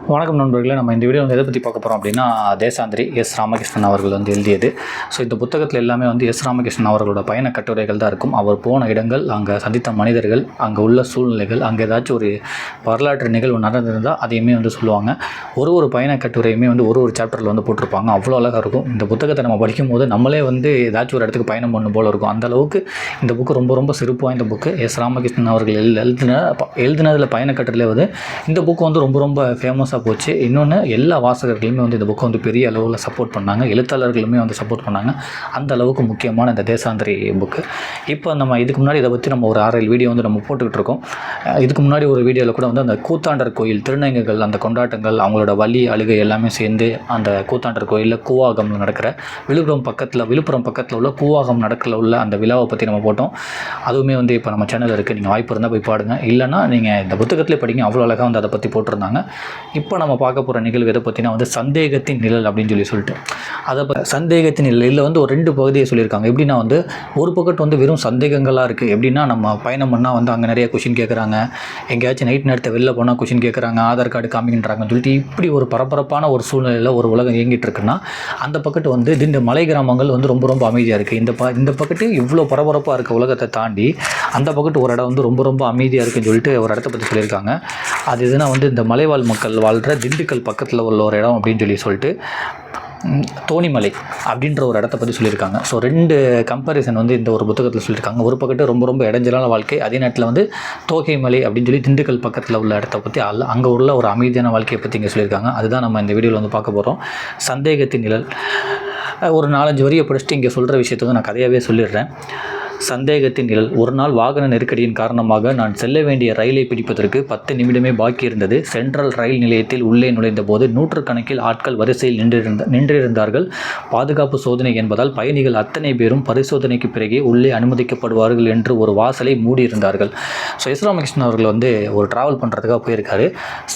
வணக்கம் நண்பர்களே. நம்ம இந்த வீடியோ எதை பற்றி பார்க்க போகிறோம் அப்படின்னா, தேசாந்திரி எஸ் ராமகிருஷ்ணன் அவர்கள் எழுதியது. ஸோ இந்த புத்தகத்தில் எல்லாமே எஸ் ராமகிருஷ்ணன் அவர்களோட பயண கட்டுரைகள் தான் இருக்கும். அவர் போன இடங்கள், அங்கே சந்தித்த மனிதர்கள், அங்கே உள்ள சூழ்நிலைகள், அங்கே ஏதாச்சும் ஒரு வரலாற்று நிகழ்வு நடந்திருந்தால் அதையுமே சொல்லுவாங்க. ஒரு பயண கட்டுரையுமே ஒரு சாப்டரில் போட்டிருப்பாங்க. அவ்வளோ அழகாக இருக்கும். இந்த புத்தகத்தை நம்ம படிக்கும்போது நம்மளே ஏதாச்சும் ஒரு இடத்துக்கு பயணம் பண்ணும் போல் இருக்கும். அந்த அளவுக்கு இந்த புக்கு ரொம்ப ரொம்ப சிறப்பு வாய்ந்த புக்கு. எஸ் ராமகிருஷ்ணன் அவர்கள் எழுதினதில் பயண கட்டுரையில் இந்த புக்கு ரொம்ப ரொம்ப ஃபேமஸாக போச்சு. இன்னொன்று, எல்லா வாசகர்களுமே இந்த புக்கை பெரிய அளவில் சப்போர்ட் பண்ணாங்க. எழுத்தாளர்களுமே சப்போர்ட் பண்ணாங்க. அந்த அளவுக்கு முக்கியமான இந்த தேசாந்திரி புக்கு. இப்போ நம்ம இதுக்கு முன்னாடி இதை பற்றி நம்ம ஒரு 6-7 வீடியோ நம்ம போட்டுக்கிட்டு இருக்கோம். இதுக்கு முன்னாடி ஒரு வீடியோவில் கூட அந்த கூத்தாண்டர் கோயில் திருநங்கைகள் அந்த கொண்டாட்டங்கள், அவங்களோட வலி அழுகை எல்லாமே சேர்ந்து அந்த கூத்தாண்டர் கோயிலில் கூவாகமில் நடக்கிற விழுப்புரம் பக்கத்தில் உள்ள கூவாகம் நடக்கல உள்ள அந்த விழாவை பற்றி நம்ம போட்டோம். அதுவுமே இப்போ நம்ம சேனலில் இருக்குது. நீங்கள் வாய்ப்பு இருந்தால் போய் பாடுங்க. இல்லைனா நீங்கள் இந்த புத்தகத்திலே படிங்க. அவ்வளோ அழகாக அதை பற்றி போட்டிருந்தாங்க. இப்போ நம்ம பார்க்க போகிற நிகழ்வு எதை பற்றினா சந்தேகத்தின் நிழல் அப்படின்னு சொல்லிட்டு அதை சந்தேகத்தின் நிழல் இதில் ஒரு 2 பகுதியை சொல்லியிருக்காங்க. எப்படின்னா ஒரு பக்கத்து வெறும் சந்தேகங்களாக இருக்குது. எப்படின்னா நம்ம பயணம் பண்ணால் அங்கே நிறைய கொஷின் கேட்குறாங்க. எங்கேயாச்சும் நைட் நேரத்தை வெளில போனால் கொஷின் கேட்குறாங்க, ஆதார் கார்டு காமிக்கின்றாங்கன்னு சொல்லிட்டு இப்படி ஒரு பரபரப்பான ஒரு சூழ்நிலையில் ஒரு உலகம் இயங்கிட்டு இருக்குன்னா, அந்த பக்கத்து இந்த மலை கிராமங்கள் ரொம்ப ரொம்ப அமைதியாக இருக்குது. இந்த பக்கத்து இவ்வளோ பரபரப்பாக இருக்க உலகத்தை தாண்டி அந்த பக்கத்து ஒரு இடம் ரொம்ப ரொம்ப அமைதியாக இருக்குன்னு சொல்லிட்டு ஒரு இடத்த பற்றி சொல்லியிருக்காங்க. அது எதுனா இந்த மலைவாழ் மக்கள் வாழ்கிற திண்டுக்கல் பக்கத்தில் உள்ள ஒரு இடம் அப்படின்னு சொல்லிட்டு தோணிமலை அப்படின்ற ஒரு இடத்த பற்றி சொல்லியிருக்காங்க. ஸோ 2 கம்பேரிசன் இந்த ஒரு புத்தகத்தில் சொல்லியிருக்காங்க. ஒரு பக்கத்து ரொம்ப ரொம்ப இடைஞ்சலான வாழ்க்கை, அதே நேரத்தில் தோகைமலை அப்படின்னு சொல்லி திண்டுக்கல் பக்கத்தில் உள்ள இடத்த பற்றி அங்கே உள்ள ஒரு அமைதியான வாழ்க்கையை பற்றி இங்கே சொல்லியிருக்காங்க. அதுதான் நம்ம இந்த வீடியோவில் பார்க்க போகிறோம். சந்தேகத்தின் நிழல். ஒரு 4-5 வரியை படிச்சுட்டு இங்கே சொல்கிற விஷயத்தை நான் கதையாகவே சொல்லிடுறேன். சந்தேகத்தின் நிழல். ஒரு நாள் வாகன நெருக்கடியின் காரணமாக நான் செல்ல வேண்டிய ரயிலை பிடிப்பதற்கு 10 நிமிடமே பாக்கி இருந்தது. சென்ட்ரல் ரயில் நிலையத்தில் உள்ளே நுழைந்த போது நூற்றுக்கணக்கில் ஆட்கள் வரிசையில் நின்றிருந்தார்கள். பாதுகாப்பு சோதனை என்பதால் பயணிகள் அத்தனை பேரும் பரிசோதனைக்கு பிறகே உள்ளே அனுமதிக்கப்படுவார்கள் என்று ஒரு வாசலை மூடியிருந்தார்கள். ஸோ எஸ் ராமகிருஷ்ணன் அவர்கள் ஒரு ட்ராவல் பண்ணுறதுக்காக போயிருக்காரு.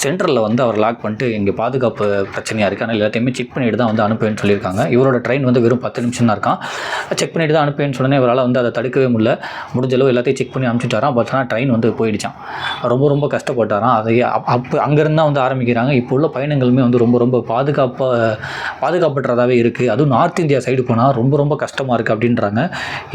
சென்ட்ரலில் அவர் லாக் பண்ணிட்டு இங்கே பாதுகாப்பு பிரச்சனையாக இருக்குது, ஆனால் எல்லாத்தையுமே செக் பண்ணிட்டு தான் அனுப்புவேன்னு சொல்லியிருக்காங்க. இவரோட ட்ரெயின் வெறும் 10 நிமிஷம் தான் இருக்கான். செக் பண்ணிட்டு தான் அனுப்புவேன்னு சொன்னே இவரால் அதை தடுக்கவே முடிஞ்ச அளவு எல்லாத்தையும் செக் பண்ணி அனுப்பிச்சுட்டாராம். பட் ஆனால் ட்ரெயின் போயிடுச்சான். ரொம்ப ரொம்ப கஷ்டப்பட்டாராம். அதை அங்கேருந்து தான் ஆரம்பிக்கிறாங்க. இப்போ உள்ள பயணங்களுமே ரொம்ப ரொம்ப பாதுகாப்பற்றதாகவே இருக்குது. அதுவும் நார்த் இந்தியா சைடு போனால் ரொம்ப ரொம்ப கஷ்டமாக இருக்குது அப்படின்றாங்க.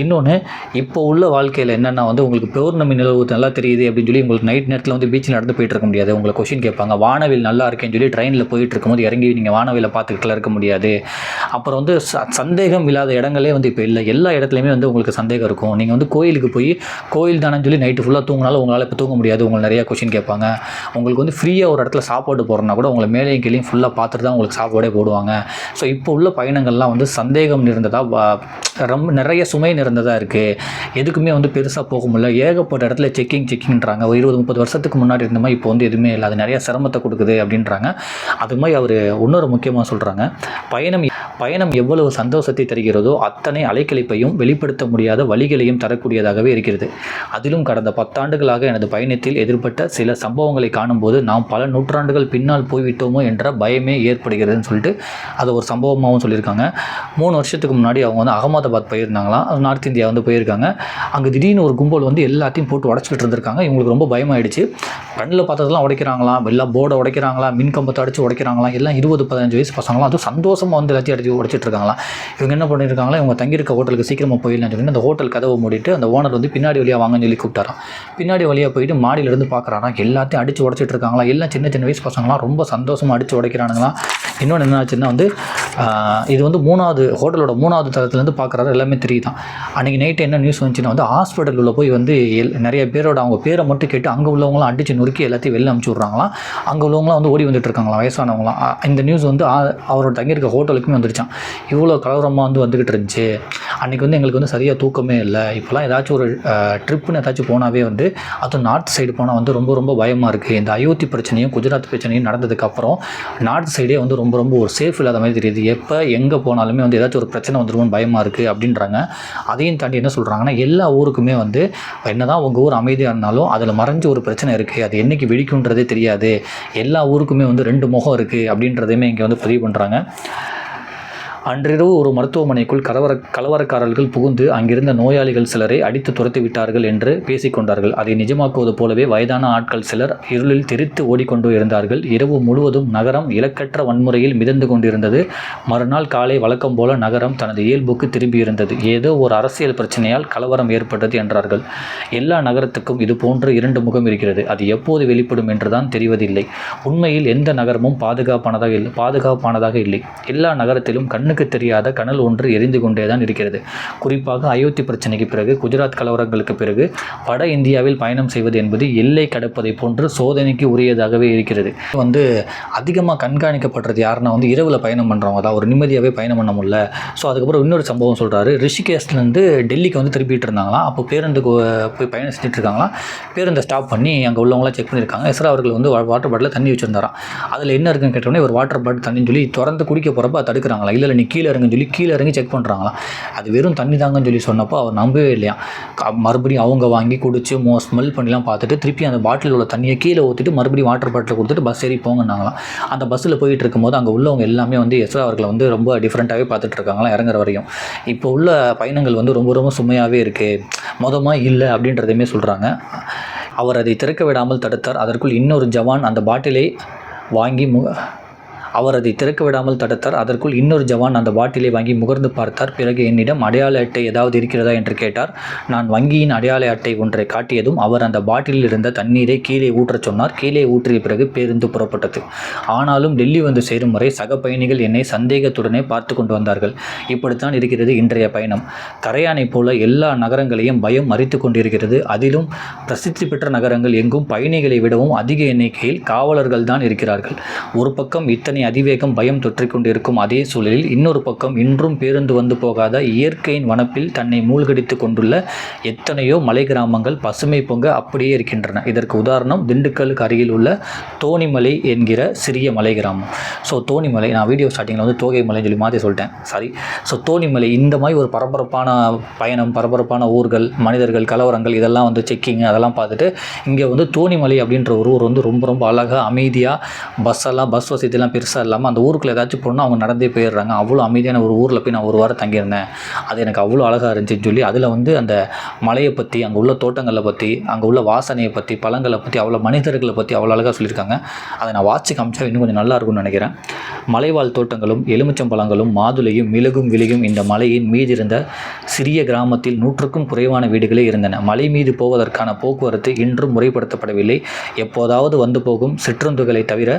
இன்னொன்று, இப்போ உள்ள வாழ்க்கையில் என்னென்னா உங்களுக்கு பௌர்ணமி நிலவு நல்லா தெரியுது அப்படின்னு சொல்லி உங்களுக்கு நைட் நேரத்தில் பீச்சில் நடந்து போயிட்டு இருக்க முடியாது. உங்களை கொஷின் கேட்பாங்க. வானவில் நல்லா இருக்கேன்னு சொல்லி ட்ரெயினில் போயிட்டு இருக்கும்போது இறங்கி நீங்கள் வானவிலை பார்த்துக்கிட்டுலாம் இருக்க முடியாது. அப்புறம் சந்தேகம் இல்லாத இடங்களே இப்போ இல்லை. எல்லா இடத்துலையுமே உங்களுக்கு சந்தேகம் இருக்கும். நீங்கள் கோயிலுக்கு போய் கோயில் தானே சொல்லி நைட்டு ஃபுல்லாக தூங்கினாலும் உங்களால் இப்போ தூங்க முடியாது. உங்களை நிறையா கொஷின் கேட்பாங்க. உங்களுக்கு ஃப்ரீயாக ஒரு இடத்துல சாப்பாடு போடுறனா கூட உங்களை மேலேயும் கீழேயும் ஃபுல்லாக பார்த்துட்டு தான் உங்களுக்கு சாப்பாடே போடுவாங்க. ஸோ இப்போ உள்ள பயணங்கள்லாம் சந்தேகம் நிறைந்ததாக, ரொம்ப நிறைய சுமை நிறைந்ததாக இருக்குது. எதுக்குமே பெருசாக போக முடியல. ஏகப்பட்ட இடத்துல செக்கிங்ன்றாங்க. ஒரு 20-30 வருஷத்துக்கு முன்னாடி இருந்த மாதிரி இப்போ எதுவுமே இல்லை. அது நிறைய சிரமத்தை கொடுக்குது அப்படின்றாங்க. அது மாதிரி அவர் இன்னொரு முக்கியமாக சொல்கிறாங்க. பயணம் எவ்வளவு சந்தோஷத்தை தருகிறதோ அத்தனை அலைக்கழிப்பையும் வெளிப்படுத்த முடியாத வழிகளையும் தரக்கூடியதாகவே இருக்கிறது. அதிலும் கடந்த 10 ஆண்டுகளாக எனது பயணத்தில் எதிர்பட்ட சில சம்பவங்களை காணும்போது நாம் பல நூற்றாண்டுகள் பின்னால் போய்விட்டோமோ என்ற பயமே ஏற்படுகிறதுன்னு சொல்லிட்டு அதை ஒரு சம்பவமாகவும் சொல்லியிருக்காங்க. 3 வருஷத்துக்கு முன்னாடி அவங்க அகமதாபாத் போயிருந்தாங்களாம். நார்த் இந்தியா போயிருக்காங்க. அங்கே திடீர்னு ஒரு கும்பல் எல்லாத்தையும் போட்டு உடச்சிக்கிட்டு இருந்திருக்காங்க. இவங்களுக்கு ரொம்ப பயமாயிடுச்சு. கண்ணில் பார்த்ததெல்லாம் உடைக்கிறாங்களாம், எல்லாம் போர்டை உடைக்கிறாங்களா, மின் கம்பத்தை அடித்து உடைக்கிறாங்களாம். எல்லாம் 20-15 வயசு பசங்களாம் அதுவும் சந்தோஷமாக எல்லாத்தையும் அடித்து உடைச்சிட்டு இருக்காங்களாம். இவங்க என்ன பண்ணியிருக்காங்களா, இவங்க தங்கியிருக்க ஹோட்டலுக்கு சீக்கிரமாக போயிடலான்னு சொல்லி அந்த ஹோட்டல் கதவை மூடிட்டு அந்த ஓனர் பின்னாடி வழியாக வாங்கன்னு சொல்லி கூப்பிட்டாராம். பின்னாடி வழியாக போயிட்டு மாடியிலேருந்து பார்க்குறாராம். எல்லாத்தையும் அடித்து உடைச்சிட்டு இருக்காங்களா. எல்லாம் சின்ன சின்ன வயசு பசங்களாம் ரொம்ப சந்தோஷமாக அடித்து உடைக்கிறானுங்களாம். இன்னொன்று என்ன ஆச்சுன்னா இது 3வது ஹோட்டலோட 3வது தளத்துலேருந்து பார்க்குறாரு. எல்லாமே தெரியுதான். அன்றைக்கி நைட்டு என்ன நியூஸ் வந்துச்சுன்னா ஹாஸ்பிட்டலில் போய் நிறைய பேரோட அவங்க பேரை மட்டும் கேட்டு அங்கே உள்ளவங்களாம் அடித்து நொறுக்கி எல்லாத்தையும் வெளில அனுப்பிச்சி விட்றாங்களாம். அங்கே உள்ளவங்களாம் ஓடி வந்துட்டு இருக்காங்களாம், வயசானவங்களாம். இந்த நியூஸ் அவரோட தங்கியிருக்க ஹோட்டலுக்குமே வந்துருச்சான். இவ்வளோ கலவரமாக வந்துக்கிட்டு இருந்துச்சு. அன்றைக்கி எங்களுக்கு சரியாக தூக்கமே இல்லை. இப்போலாம் ஏதாச்சும் ஒரு ட்ரிப்புன்னு ஏதாச்சும் போனாவே அதுவும் நார்த் சைடு போனால் ரொம்ப ரொம்ப பயமாக இருக்குது. இந்த அயோத்தி பிரச்சனையும் குஜராத் பிரச்சனையும் நடந்ததுக்கப்புறம் நார்த் சைடே ரொம்ப ரொம்ப ஒரு சேஃப் இல்லாத மாதிரி தெரியுது. எப்போ எங்கே போனாலுமே ஏதாச்சும் ஒரு பிரச்சனை வந்துருமோன்னு பயமாக இருக்குது அப்படின்றாங்க. அதையும் தாண்டி என்ன சொல்கிறாங்கன்னா, எல்லா ஊருக்குமே என்னதான் உங்கள் ஊர் அமைதியாக இருந்தாலும் அதில் மறைஞ்ச ஒரு பிரச்சனை இருக்குது. அது என்றைக்கு வெடிக்குன்றதே தெரியாது. எல்லா ஊருக்குமே 2 முகம் இருக்குது அப்படின்றதையுமே இங்கே பதிவு பண்ணுறாங்க. அன்றிரவு ஒரு மருத்துவமனைக்குள் கலவரக்காரர்கள் புகுந்து அங்கிருந்த நோயாளிகள் சிலரை அடித்து துரத்தி விட்டார்கள் என்று பேசிக்கொண்டார்கள். அதை நிஜமாக்குவது போலவே வயதான ஆட்கள் சிலர் இருளில் தெரித்து ஓடிக்கொண்டு இருந்தார்கள். இரவு முழுவதும் நகரம் இலக்கற்ற வன்முறையில் மிதந்து கொண்டிருந்தது. மறுநாள் காலை வழக்கம் போல நகரம் தனது இயல்புக்கு திரும்பியிருந்தது. ஏதோ ஒரு அரசியல் பிரச்சனையால் கலவரம் ஏற்பட்டது என்றார்கள். எல்லா நகரத்துக்கும் இது போன்று 2 முகம் இருக்கிறது. அது எப்போது வெளிப்படும் என்றுதான் தெரிவதில்லை. உண்மையில் எந்த நகரமும் பாதுகாப்பானதாக இல்லை. எல்லா நகரத்திலும் கண்ணுக்கு தெரியாத கனல் ஒன்று எரிந்து கொண்டேதான் இருக்கிறது. குறிப்பாக அயோத்தி பிரச்சனைக்கு பிறகு, குஜராத் கலவரங்களுக்கு பிறகு வட இந்தியாவில் பயணம் செய்வது என்பது எல்லை கடப்பதை போன்று சோதனைக்கு உரியதாகவே இருக்கிறது. அதிகமாக கண்காணிக்கப்படுறது யாருன்னா இரவில் பயணம் பண்ணுறவங்க தான். ஒரு நிம்மதியாகவே பயணம் பண்ண முடியல. ஸோ அதுக்கப்புறம் இன்னொரு சம்பவம் சொல்கிறாரு. ரிஷிகேஷ்லேருந்து டெல்லிக்கு திருப்பிட்டு இருந்தாங்களாம். அப்போ பேருந்துக்கு போய் பயணம் செஞ்சுட்டு இருக்காங்களாம். பேருந்தை ஸ்டாப் பண்ணி அங்கே உள்ளவங்களாம் செக் பண்ணியிருக்காங்க. எஸ்ரா அவர்கள் வாட்டர் பாட்டில் தண்ணி வச்சுருந்தாராம். அதில் என்ன இருக்குன்னு கேட்டோன்னே ஒரு வாட்டர் பாட்டில் தண்ணின்னு சொல்லி திறந்து குடிக்க போகிறப்ப தடுக்கிறாங்களா. இல்லை நீ கீழே இறங்குன்னு சொல்லி கீழே இறங்கி செக் பண்ணுறாங்களா. அது வெறும் தண்ணி தாங்கன்னு சொல்லி சொன்னப்போ அவர் நம்பவே இல்லையா. மறுபடியும் அவங்க வாங்கி குடிச்சு ஸ்மெல் பண்ணிலாம் பார்த்துட்டு திருப்பி அந்த பாட்டில் உள்ள தண்ணியை கீழே ஊற்றிட்டு மறுபடியும் வாட்டர் பாட்டில் கொடுத்துட்டு பஸ் ஏறி போங்கன்னாங்களாம். அந்த பஸ்ஸில் போயிட்டு இருக்கும்போது அங்கே உள்ளவங்க எல்லாமே எஸ்ரா அவர்களை ரொம்ப டிஃப்ரெண்ட்டாகவே பார்த்துட்டு இருக்காங்களாம் இறங்குற வரையும். இப்போ உள்ள பயணங்கள் ரொம்ப ரொம்ப சுமையாகவே இருக்குது, மொதமாக இல்லை அப்படின்றதையுமே சொல்கிறாங்க. அவர் அதை திறக்க விடாமல் தடுத்தார். அதற்குள் இன்னொரு ஜவான் அந்த பாட்டிலை வாங்கி முகர்ந்து பார்த்தார். பிறகு என்னிடம் அடையாள அட்டை ஏதாவது இருக்கிறதா என்று கேட்டார். நான் வங்கியின் அடையாள அட்டை ஒன்றை காட்டியதும் அவர் அந்த பாட்டிலில் இருந்த தண்ணீரை கீழே ஊற்றச் சொன்னார். கீழே ஊற்றிய பிறகு பேருந்து புறப்பட்டது. ஆனாலும் டெல்லி சேரும் வரை சக பயணிகள் என்னை சந்தேகத்துடனே பார்த்து கொண்டு வந்தார்கள். இப்படித்தான் இருக்கிறது இன்றைய பயணம். கரையானை போல எல்லா நகரங்களையும் பயம் மறித்து கொண்டிருக்கிறது. அதிலும் பிரசித்தி பெற்ற நகரங்கள் எங்கும் பயணிகளை விடவும் அதிக எண்ணிக்கையில் காவலர்கள் தான் இருக்கிறார்கள். ஒரு பக்கம் இத்தனை அதிவேகம் பயம் தொற்றிக் கொண்டிருக்கும் அதே சூழலில் இன்னொரு பக்கம் இன்றும் பேருந்து வந்து போகாத இயற்கையின் வனப்பில் தன்னை மூழ்கடித்துக் கொண்டுள்ள எத்தனையோ மலை கிராமங்கள் பசுமை பொங்க அப்படியே இருக்கின்றன. இதற்கு உதாரணம் திண்டுக்கலுக்கு அருகில் உள்ள தோணிமலை என்கிற சிறிய மலை கிராமம். ஸோ தோணிமலை, நான் வீடியோ ஸ்டார்டிங்கில் தோகை மலைன்னு சொல்லி மாற்றி சொல்லிட்டேன், சாரி. ஸோ தோணிமலை இந்த மாதிரி ஒரு பரபரப்பான பயணம், பரபரப்பான ஊர்கள், மனிதர்கள், கலவரங்கள் இதெல்லாம் செக்கிங் அதெல்லாம் பார்த்துட்டு இங்கே தோணிமலை அப்படின்ற ஒரு ஊர் ரொம்ப ரொம்ப அழகாக அமைதியாக பஸ் வசதியெல்லாம் பெருசாக இல்லாமல் அந்த ஊருக்குள்ள ஏதாச்சும் போனால் அவங்க நடந்தே போயிடுறாங்க. அவ்வளோ அமைதியான ஒரு ஊரில் போய் நான் ஒரு வாரம் தங்கியிருந்தேன். அது எனக்கு அவ்வளோ அழகாக இருந்துச்சுன்னு சொல்லி அதில் அந்த மலையை பற்றி, அங்கே உள்ள தோட்டங்களை பற்றி, அங்கே உள்ள வாசனையை பற்றி, பழங்களை பற்றி, அவ்வளோ மனிதர்களை பற்றி அவ்வளோ அழகாக சொல்லியிருக்காங்க. அதை நான் வாட்சி காமிச்சா இன்னும் கொஞ்சம் நல்லா இருக்கும்னு நினைக்கிறேன். மலைவாழ் தோட்டங்களும் எலுமிச்சம்பழங்களும் மாதுளையும் மிளகும் விளையும் இந்த மலையின் மீது இருந்த சிறிய கிராமத்தில் 100க்கும் குறைவான வீடுகளே இருந்தன. மலை மீது போவதற்கான போக்குவரத்து இன்றும் முறைப்படுத்தப்படவில்லை. எப்போதாவது வந்து போகும் சிற்றுந்துகளை தவிர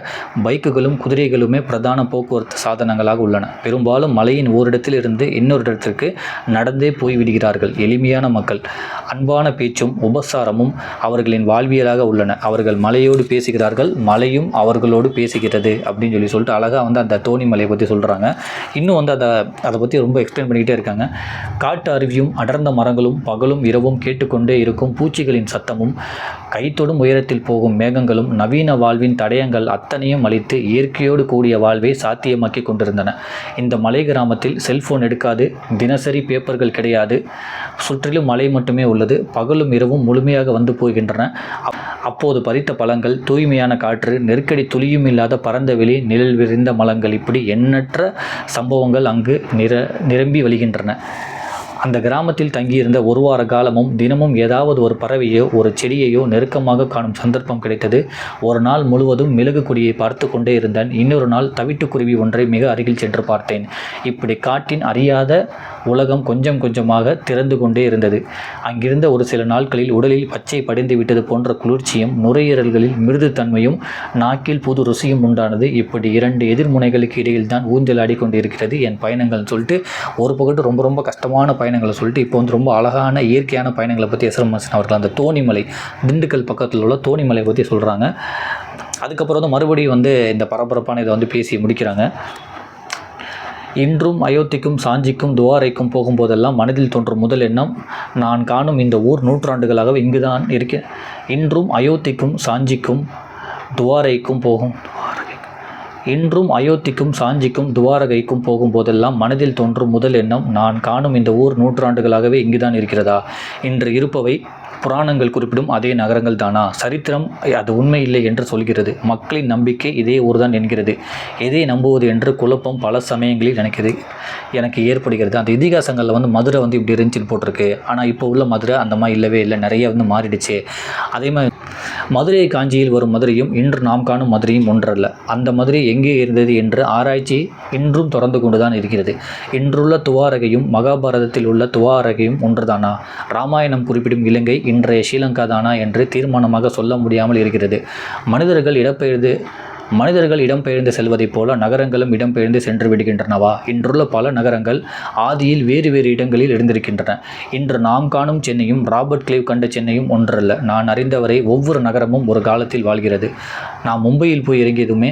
பைக்குகளும் குதிரைகளுமே பிரதான போக்குவரத்து சாதனங்களாக உள்ளன. பெரும்பாலும் மலையின் ஓரிடத்தில் இருந்து இன்னொரு இடத்திற்கு நடந்தே போய்விடுகிறார்கள். எளிமையான மக்கள். அன்பான பேச்சும் உபசாரமும் அவர்களின் வாழ்வியலாக உள்ளன. அவர்கள் மலையோடு பேசுகிறார்கள், மலையும் அவர்களோடு பேசுகிறது அப்படின்னு சொல்லிட்டு அழகாக அந்த தோணிமலையை பற்றி சொல்கிறாங்க. இன்னும் அதை பற்றி ரொம்ப எக்ஸ்பிளைன் பண்ணிக்கிட்டே இருக்காங்க. காட்டு அருவியும் அடர்ந்த மரங்களும் பகலும் இரவும் கேட்டுக்கொண்டே இருக்கும் பூச்சிகளின் சத்தமும் கைத்தொடும் உயரத்தில் போகும் மேகங்களும் நவீன வாழ்வின் தடயங்கள் அத்தனையும் அளித்து இயற்கையோடு கூடிய வாழ்வை சாத்தியமாக்கி கொண்டிருந்தன. இந்த மலை கிராமத்தில் செல்போன் எடுக்காது, தினசரி பேப்பர்கள் கிடையாது, சுற்றிலும் மலை மட்டுமே உள்ளது. பகலும் இரவும் முழுமையாக வந்து போகின்றன. அப்போது பறித்த பழங்கள், தூய்மையான காற்று, நெருக்கடி துளியும் இல்லாத பரந்த வெளி, நிழல் விரிந்த மலங்கள், இப்படி எண்ணற்ற சம்பவங்கள் அங்கு நிரம்பி வழிகின்றன. அந்த கிராமத்தில் தங்கியிருந்த ஒரு வார காலமும் தினமும் ஏதாவது ஒரு பறவையோ ஒரு செடியையோ நெருக்கமாக காணும் சந்தர்ப்பம் கிடைத்தது. ஒரு நாள் முழுவதும் மிளகு கொடியை பார்த்து கொண்டே இருந்தேன். இன்னொரு நாள் தவிட்டுக்குருவி ஒன்றை மிக அருகில் சென்று பார்த்தேன். இப்படி காட்டின் அறியாத உலகம் கொஞ்சம் கொஞ்சமாக திறந்து கொண்டே இருந்தது. அங்கிருந்த ஒரு சில நாட்களில் உடலில் பச்சை படிந்து விட்டது போன்ற குளிர்ச்சியும், நுரையீரல்களில் மிருதுத்தன்மையும், நாக்கில் புது ருசியும் உண்டானது. இப்படி 2 எதிர்முனைகளுக்கு இடையில் தான் ஊஞ்சலாடி கொண்டிருக்கிறது என் பயணங்கள் சொல்லிட்டு ஒரு பக்கத்து ரொம்ப ரொம்ப கஷ்டமான பயணங்களை சொல்லிட்டு இப்போ ரொம்ப அழகான இயற்கையான பயணங்களை பற்றி எஸ்எம் அவர்கள் அந்த தோணிமலை, திண்டுக்கல் பக்கத்தில் உள்ள தோணிமலை பற்றி சொல்கிறாங்க. அதுக்கப்புறம் மறுபடியும் இந்த பரபரப்பான இதை பேசி முடிக்கிறாங்க. இன்றும் அயோத்திக்கும் சாஞ்சிக்கும் துவாரைக்கும் போகும்போதெல்லாம் மனதில் தோன்றும் முதல் எண்ணம், நான் காணும் இந்த ஊர் நூற்றாண்டுகளாக இங்குதான் இருக்கேன். இன்றும் அயோத்திக்கும் சாஞ்சிக்கும் துவாரைக்கும் போகும்போதெல்லாம் மனதில் தோன்றும் முதல் எண்ணம், நான் காணும் இந்த ஊர் நூற்றாண்டுகளாகவே இங்குதான் இருக்கிறதா? இன்று இருப்பவை புராணங்கள் குறிப்பிடும் அதே நகரங்கள் தானா? சரித்திரம் அது உண்மை இல்லை என்று சொல்கிறது. மக்களின் நம்பிக்கை இதே ஊர்தான் என்கிறது. எதை நம்புவது என்று குழப்பம் பல சமயங்களில் எனக்கு ஏற்படுகிறது. அந்த இதிகாசங்களில் வந்து மதுரை வந்து இப்படி இருந்துச்சுன்னு போட்டிருக்கு. ஆனால் இப்போ உள்ள மதுரை அந்த மாதிரி இல்லவே இல்லை, நிறைய வந்து மாறிடுச்சு. அதே மாதிரி மதுரை காஞ்சியில் வரும் மதுரையும் இன்று நாம் காணும் மதுரையும் ஒன்றல்ல. அந்த மதுரை எங்கே இருந்தது என்று ஆராய்ச்சி இன்றும் தொடர்ந்து கொண்டுதான் இருக்கிறது. இன்றுள்ள துவாரகையும் மகாபாரதத்தில் உள்ள துவாரகையும் ஒன்றுதானா? ராமாயணம் குறிப்பிடும் இலங்கை இன்றைய ஸ்ரீலங்கா தானா என்று தீர்மானமாக சொல்ல முடியாமல் இருக்கிறது. மனிதர்கள் இடம்பெயர்ந்து செல்வதைப் போல நகரங்களும் இடம்பெயர்ந்து சென்று விடுகின்றனவா? இன்றுள்ள பல நகரங்கள் ஆதியில் வேறு வேறு இடங்களில் இருந்திருக்கின்றன. இன்று நாம் காணும் சென்னையும் ராபர்ட் கிளைவ் கண்ட சென்னையும் ஒன்றல்ல. நான் அறிந்தவரை ஒவ்வொரு நகரமும் ஒரு காலத்தில் வாழ்கிறது. நான் மும்பையில் போய் இறங்கியதுமே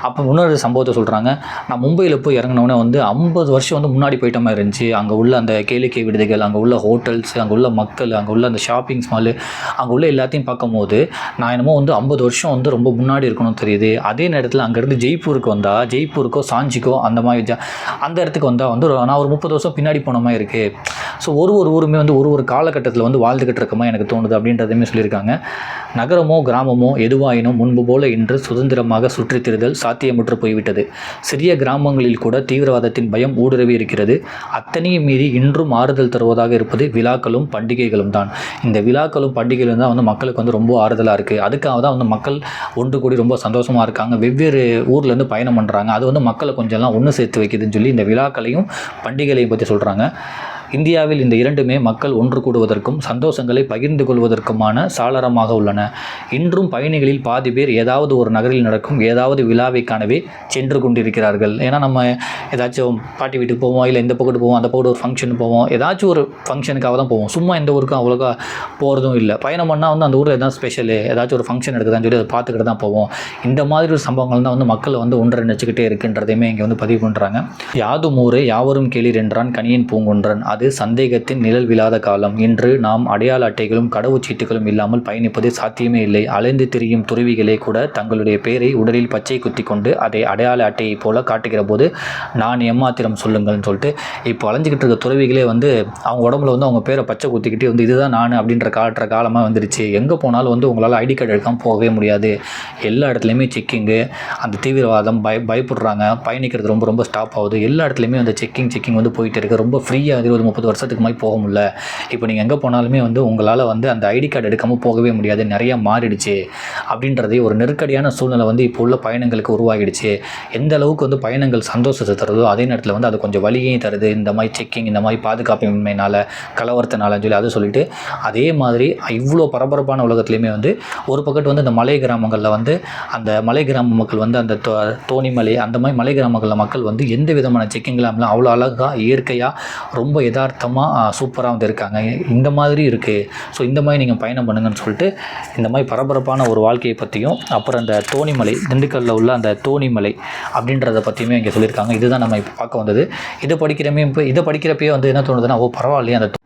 அப்போ இன்னொரு சம்பவத்தை சொல்கிறாங்க. நான் மும்பையில் போய் இறங்கினோடனே வந்து 50 வருஷம் வந்து முன்னாடி போயிட்ட மாதிரி இருந்துச்சு. அங்கே உள்ள அந்த கேளிக்கை விடுதிகள், அங்கே உள்ள ஹோட்டல்ஸ், அங்கே உள்ள மக்கள், அங்கே உள்ள அந்த ஷாப்பிங்ஸ் மால், அங்கே உள்ள எல்லாத்தையும் பார்க்கும்போது நான் என்னமோ வந்து 50 வருஷம் வந்து ரொம்ப முன்னாடி இருக்கணும்னு தெரியுது. அதே நேரத்தில் அங்கேருந்து ஜெய்ப்பூருக்கு வந்தால், ஜெய்ப்பூருக்கோ சாஞ்சிக்கோ அந்த மாதிரி அந்த இடத்துக்கு வந்தால் வந்து நான் ஒரு 30 வருஷம் பின்னாடி போன மாதிரி இருக்குது. ஸோ ஒரு ஊருமே வந்து ஒரு காலகட்டத்தில் வந்து வாழ்ந்துக்கிட்டு இருக்க மாதிரி எனக்கு தோணுது அப்படின்றதையுமே சொல்லியிருக்காங்க. நகரமோ கிராமமோ எதுவாயினும் முன்பு போல இன்று சுதந்திரமாக சுற்றித் திரிதல் சாத்தியமுற்று போய்விட்டது. சிறிய கிராமங்களில் கூட தீவிரவாதத்தின் பயம் ஊடுருவி இருக்கிறது. அத்தனையும் மீறி இன்றும் ஆறுதல் தருவதாக இருப்பது விழாக்களும் பண்டிகைகளும் தான். இந்த விழாக்களும் பண்டிகைகளும் தான் வந்து மக்களுக்கு வந்து ரொம்ப ஆறுதலாக இருக்குது. அதுக்காக தான் வந்து மக்கள் ஒன்று கூடி ரொம்ப சந்தோஷமாக இருக்காங்க. வெவ்வேறு ஊர்லேருந்து பயணம் பண்ணுறாங்க. அது வந்து மக்களை கொஞ்சம்லாம் ஒன்று சேர்த்து வைக்குதுன்னு சொல்லி இந்த விழாக்களையும் பண்டிகைகளையும் பற்றி சொல்கிறாங்க. இந்தியாவில் இந்த இரண்டுமே மக்கள் ஒன்று கூடுவதற்கும் சந்தோஷங்களை பகிர்ந்து கொள்வதற்குமான சாளரமாக உள்ளன. இன்றும் பயணிகளில் பாதி பேர் ஏதாவது ஒரு நகரில் நடக்கும் ஏதாவது விழாவை காணவே சென்று கொண்டிருக்கிறார்கள். ஏன்னா நம்ம ஏதாச்சும் பாட்டி வீட்டுக்கு போவோம், இல்லை இந்த பக்கத்து போவோம், அந்த பக்கத்து ஒரு ஃபங்க்ஷனுக்கு போவோம், ஏதாச்சும் ஒரு ஃபங்க்ஷனுக்காக தான் போவோம். சும்மா எந்த ஊருக்கும் அவ்வளோக்கா போகிறதும் இல்லை. பயணம் பண்ணால் வந்து அந்த ஊரில் எதாவது ஸ்பெஷலு, ஏதாச்சும் ஒரு ஃபங்க்ஷன் எடுக்குதான்னு சொல்லி அதை பார்த்துக்கிட்டு தான் போவோம். இந்த மாதிரி ஒரு சம்பவங்கள் தான் வந்து மக்களை வந்து ஒன்றிணைச்சிக்கிட்டே இருக்குன்றதையுமே இங்கே வந்து பதிவு பண்ணுறாங்க. யாதும் ஊரே யாவரும் கேளீர் என்றான் கனியன் பூங்குன்றன். அது சந்தேகத்தின் நிழல் விழாத காலம். இன்று நாம் அடையாள அட்டைகளும் கடவுச்சீட்டுகளும் இல்லாமல் பயணிப்பது சாத்தியமே இல்லை. அலைந்து திரியும் துறவிகளே கூட தங்களுடைய பெயரை உடலில் பச்சை குத்தி கொண்டு அதை அடையாள அட்டையை போல காட்டுகிற போது நான் எம்மாத்திரம் சொல்லுங்கள்னு சொல்லிட்டு இப்போ அலைஞ்சிக்கிட்டு இருக்க துறவிகளே வந்து அவங்க உடம்புல வந்து அவங்க பேரை பச்சை குத்திக்கிட்டு வந்து இதுதான் நான் அப்படின்ற காலமாக வந்துடுச்சு. எங்கே போனாலும் வந்து உங்களால் ஐடி கார்டு எடுக்காமல் போகவே முடியாது. எல்லா இடத்துலையுமே செக்கிங்கு, அந்த தீவிரவாதம் பயப்படுறாங்க. பயணிக்கிறது ரொம்ப ரொம்ப ஸ்டாப் ஆகுது. எல்லா இடத்துலையுமே அந்த செக்கிங் வந்து போயிட்டு இருக்குது. ரொம்ப ஃப்ரீயாக 20-30 வருஷத்துக்கு மாதிரி போக முடியல. இப்போ நீங்கள் எங்கே போனாலுமே வந்து உங்களால் வந்து அந்த ஐடி கார்டு எடுக்காமல் போகவே முடியாது. நிறையா மாறிடுச்சு அப்படின்றதே ஒரு நெருக்கடியான சூழ்நிலை வந்து இப்போ உள்ள பயணங்களுக்கு உருவாகிடுச்சு. எந்த அளவுக்கு வந்து பயணங்கள் சந்தோஷத்தை தருதோ அதே நேரத்தில் வந்து அது கொஞ்சம் வலியையும் தருது. இந்த மாதிரி செக்கிங், இந்த மாதிரி பாதுகாப்பின்மையினால், கலவரத்தினாலன்னு சொல்லி அதை சொல்லிட்டு அதே மாதிரி இவ்வளோ பரபரப்பான உலகத்துலேயுமே வந்து ஒரு பக்கத்து வந்து இந்த மலை கிராமங்களில் வந்து அந்த மலை கிராம மக்கள் வந்து அந்த தோணிமலை அந்த மாதிரி மலை கிராமங்களில் மக்கள் வந்து எந்த விதமான செக்கிங் இல்லாமல் அவ்வளோ அழகாக இயற்கையாக ரொம்ப யதார்த்தமாக சூப்பராக வந்து இருக்காங்க. இந்த மாதிரி இருக்குது. ஸோ இந்த மாதிரி நீங்கள் பயணம் பண்ணுங்கன்னு சொல்லிட்டு இந்த மாதிரி பரபரப்பான ஒரு வாழ்க்கையை பற்றியும் அப்புறம் அந்த தோணிமலை, திண்டுக்கல்லில் உள்ள அந்த தோணிமலை அப்படின்றத பற்றியுமே இங்கே சொல்லியிருக்காங்க. இதுதான் நம்ம இப்போ பார்க்க வந்தது. இதை படிக்கிறப்பயே வந்து என்ன தோணுதுன்னா, ஓ பரவாயில்லையே, அந்த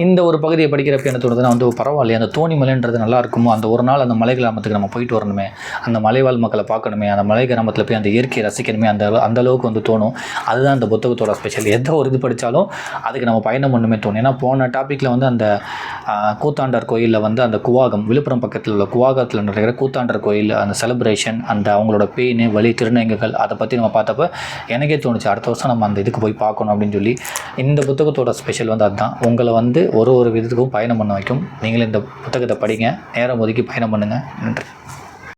இந்த ஒரு பகுதியை படிக்கிறப்ப என்ன தோணுதுன்னா வந்து பரவாயில்லையே, அந்த தோணிமலைன்றது நல்லா இருக்குமோ, அந்த ஒரு நாள் அந்த மலை கிராமத்துக்கு நம்ம போயிட்டு வரணுமே, அந்த மலைவாழ் மக்களை பார்க்கணுமே, அந்த மலை கிராமத்தில் போய் அந்த இயற்கையை ரசிக்கணுமே, அந்த அளவுக்கு வந்து தோணும். அதுதான் அந்த புத்தகத்தோட ஸ்பெஷல். எந்த ஒரு இது படித்தாலும் அதுக்கு நம்ம பயணம் பண்ணுமே தோணும். ஏன்னா போன டாப்பிக்கில் வந்து அந்த கூத்தாண்டர் கோயிலில் வந்து அந்த குவாகம், விழுப்புரம் பக்கத்தில் உள்ள குவாகத்தில் நடக்கிற கூத்தாண்டர் கோயில் அந்த செலிப்ரேஷன், அந்த அவங்களோட பெயின், வலி, திருநங்கைகள், அதை பற்றி நம்ம பார்த்தப்ப எனக்கே தோணுச்சு அடுத்த வருஷம் நம்ம அந்த இதுக்கு போய் பார்க்கணும் அப்படின்னு சொல்லி. இந்த புத்தகத்தோட ஸ்பெஷல் வந்து அதுதான். உங்களை வந்து ஒரு விதத்துக்கும் பயணம் பண்ண வைக்கும். நீங்களும் இந்த புத்தகத்தை படிங்க, நேரம் ஒதுக்கி பயணம் பண்ணுங்கள். நன்றி.